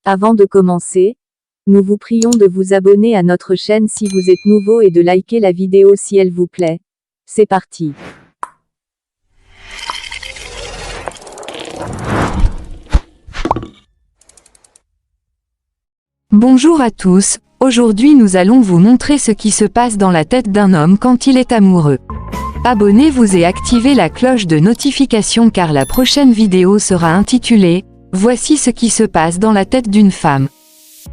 Avant de commencer, nous vous prions de vous abonner à notre chaîne si vous êtes nouveau et de liker la vidéo si elle vous plaît. C'est parti. Bonjour à tous, aujourd'hui nous allons vous montrer ce qui se passe dans la tête d'un homme quand il est amoureux. Abonnez-vous et activez la cloche de notification car la prochaine vidéo sera intitulée « Voici ce qui se passe dans la tête d'une femme ».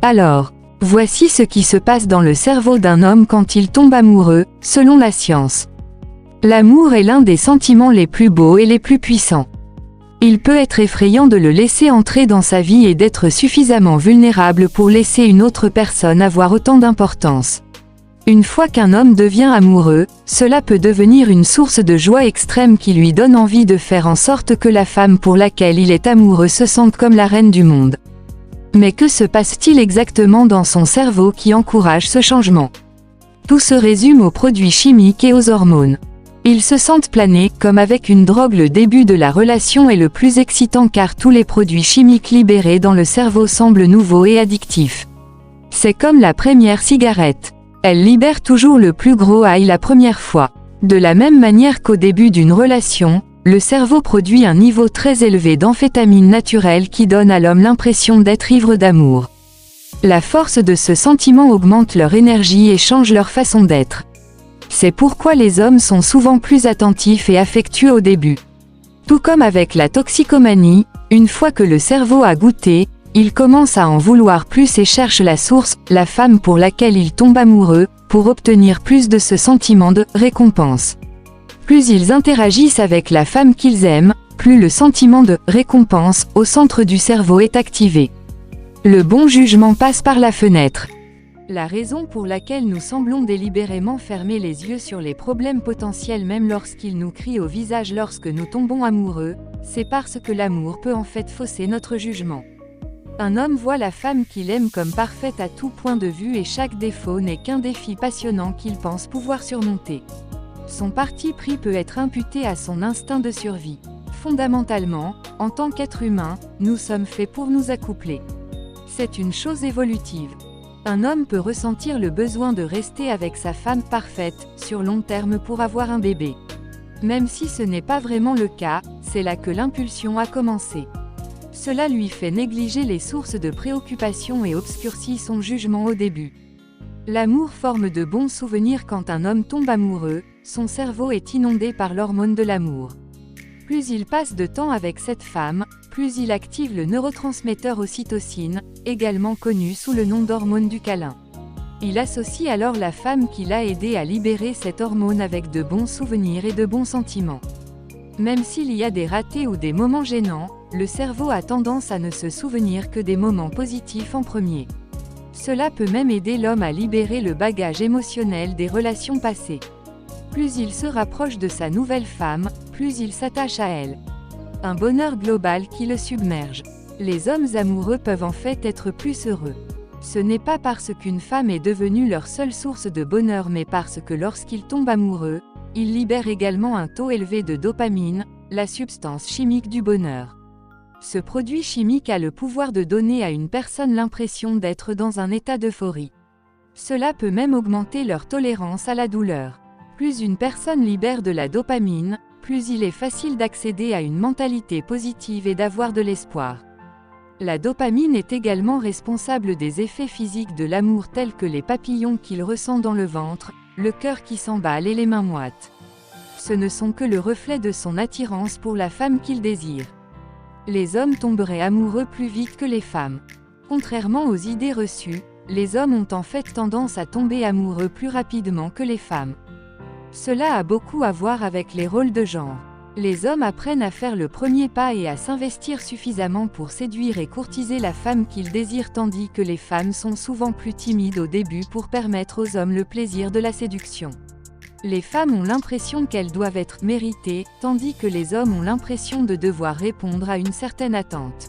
Alors, voici ce qui se passe dans le cerveau d'un homme quand il tombe amoureux, selon la science. L'amour est l'un des sentiments les plus beaux et les plus puissants. Il peut être effrayant de le laisser entrer dans sa vie et d'être suffisamment vulnérable pour laisser une autre personne avoir autant d'importance. Une fois qu'un homme devient amoureux, cela peut devenir une source de joie extrême qui lui donne envie de faire en sorte que la femme pour laquelle il est amoureux se sente comme la reine du monde. Mais que se passe-t-il exactement dans son cerveau qui encourage ce changement? Tout se résume aux produits chimiques et aux hormones. Ils se sentent planer, comme avec une drogue. Le début de la relation est le plus excitant car tous les produits chimiques libérés dans le cerveau semblent nouveaux et addictifs. C'est comme la première cigarette. Elle libère toujours le plus gros high la première fois. De la même manière qu'au début d'une relation, le cerveau produit un niveau très élevé d'amphétamine naturelle qui donne à l'homme l'impression d'être ivre d'amour. La force de ce sentiment augmente leur énergie et change leur façon d'être. C'est pourquoi les hommes sont souvent plus attentifs et affectueux au début. Tout comme avec la toxicomanie, une fois que le cerveau a goûté, il commence à en vouloir plus et cherche la source, la femme pour laquelle il tombe amoureux, pour obtenir plus de ce sentiment de récompense. Plus ils interagissent avec la femme qu'ils aiment, plus le sentiment de récompense au centre du cerveau est activé. Le bon jugement passe par la fenêtre. La raison pour laquelle nous semblons délibérément fermer les yeux sur les problèmes potentiels même lorsqu'ils nous crient au visage lorsque nous tombons amoureux, c'est parce que l'amour peut en fait fausser notre jugement. Un homme voit la femme qu'il aime comme parfaite à tout point de vue et chaque défaut n'est qu'un défi passionnant qu'il pense pouvoir surmonter. Son parti pris peut être imputé à son instinct de survie. Fondamentalement, en tant qu'être humain, nous sommes faits pour nous accoupler. C'est une chose évolutive. Un homme peut ressentir le besoin de rester avec sa femme parfaite, sur long terme pour avoir un bébé. Même si ce n'est pas vraiment le cas, c'est là que l'impulsion a commencé. Cela lui fait négliger les sources de préoccupation et obscurcit son jugement au début. L'amour forme de bons souvenirs. Quand un homme tombe amoureux, son cerveau est inondé par l'hormone de l'amour. Plus il passe de temps avec cette femme, plus il active le neurotransmetteur ocytocine, également connu sous le nom d'hormone du câlin. Il associe alors la femme qui l'a aidé à libérer cette hormone avec de bons souvenirs et de bons sentiments. Même s'il y a des ratés ou des moments gênants, le cerveau a tendance à ne se souvenir que des moments positifs en premier. Cela peut même aider l'homme à libérer le bagage émotionnel des relations passées. Plus il se rapproche de sa nouvelle femme, plus il s'attache à elle. Un bonheur global qui le submerge. Les hommes amoureux peuvent en fait être plus heureux. Ce n'est pas parce qu'une femme est devenue leur seule source de bonheur mais parce que lorsqu'ils tombent amoureux, ils libèrent également un taux élevé de dopamine, la substance chimique du bonheur. Ce produit chimique a le pouvoir de donner à une personne l'impression d'être dans un état d'euphorie. Cela peut même augmenter leur tolérance à la douleur. Plus une personne libère de la dopamine, plus il est facile d'accéder à une mentalité positive et d'avoir de l'espoir. La dopamine est également responsable des effets physiques de l'amour tels que les papillons qu'il ressent dans le ventre, le cœur qui s'emballe et les mains moites. Ce ne sont que le reflet de son attirance pour la femme qu'il désire. Les hommes tomberaient amoureux plus vite que les femmes. Contrairement aux idées reçues, les hommes ont en fait tendance à tomber amoureux plus rapidement que les femmes. Cela a beaucoup à voir avec les rôles de genre. Les hommes apprennent à faire le premier pas et à s'investir suffisamment pour séduire et courtiser la femme qu'ils désirent tandis que les femmes sont souvent plus timides au début pour permettre aux hommes le plaisir de la séduction. Les femmes ont l'impression qu'elles doivent être méritées, tandis que les hommes ont l'impression de devoir répondre à une certaine attente.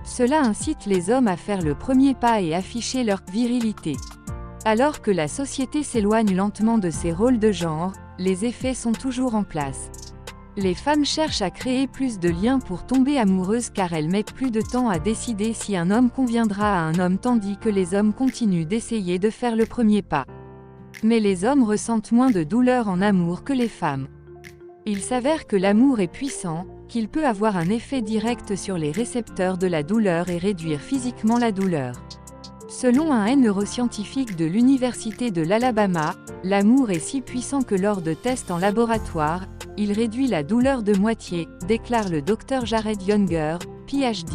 Cela incite les hommes à faire le premier pas et afficher leur virilité. Alors que la société s'éloigne lentement de ces rôles de genre, les effets sont toujours en place. Les femmes cherchent à créer plus de liens pour tomber amoureuses car elles mettent plus de temps à décider si un homme conviendra à un homme tandis que les hommes continuent d'essayer de faire le premier pas. Mais les hommes ressentent moins de douleur en amour que les femmes. Il s'avère que l'amour est puissant, qu'il peut avoir un effet direct sur les récepteurs de la douleur et réduire physiquement la douleur. Selon un neuroscientifique de l'Université de l'Alabama, l'amour est si puissant que lors de tests en laboratoire, il réduit la douleur de moitié, déclare le Dr Jared Younger, PhD.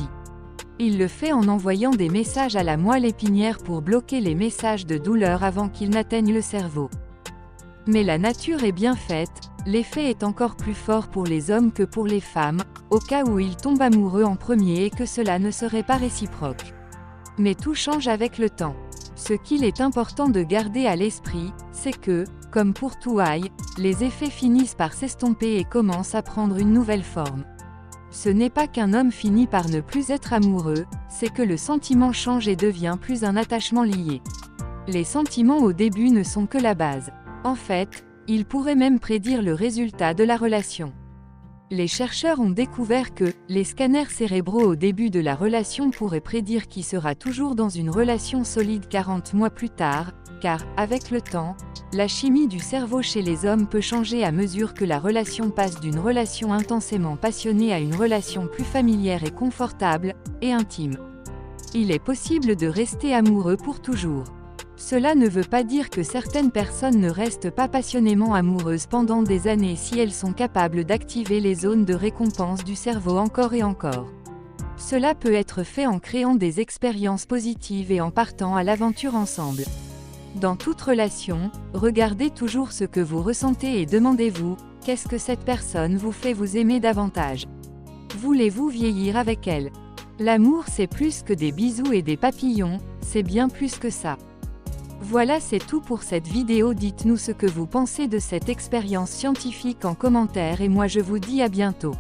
Il le fait en envoyant des messages à la moelle épinière pour bloquer les messages de douleur avant qu'ils n'atteignent le cerveau. Mais la nature est bien faite, l'effet est encore plus fort pour les hommes que pour les femmes, au cas où ils tombent amoureux en premier et que cela ne serait pas réciproque. Mais tout change avec le temps. Ce qu'il est important de garder à l'esprit, c'est que, comme pour tout aïe, les effets finissent par s'estomper et commencent à prendre une nouvelle forme. Ce n'est pas qu'un homme finit par ne plus être amoureux, c'est que le sentiment change et devient plus un attachement lié. Les sentiments au début ne sont que la base. En fait, ils pourraient même prédire le résultat de la relation. Les chercheurs ont découvert que les scanners cérébraux au début de la relation pourraient prédire qui sera toujours dans une relation solide 40 mois plus tard, car, avec le temps, la chimie du cerveau chez les hommes peut changer à mesure que la relation passe d'une relation intensément passionnée à une relation plus familière et confortable, et intime. Il est possible de rester amoureux pour toujours. Cela ne veut pas dire que certaines personnes ne restent pas passionnément amoureuses pendant des années si elles sont capables d'activer les zones de récompense du cerveau encore et encore. Cela peut être fait en créant des expériences positives et en partant à l'aventure ensemble. Dans toute relation, regardez toujours ce que vous ressentez et demandez-vous, qu'est-ce que cette personne vous fait vous aimer davantage? Voulez-vous vieillir avec elle? L'amour c'est plus que des bisous et des papillons, c'est bien plus que ça. Voilà, c'est tout pour cette vidéo. Dites-nous ce que vous pensez de cette expérience scientifique en commentaire et moi je vous dis à bientôt.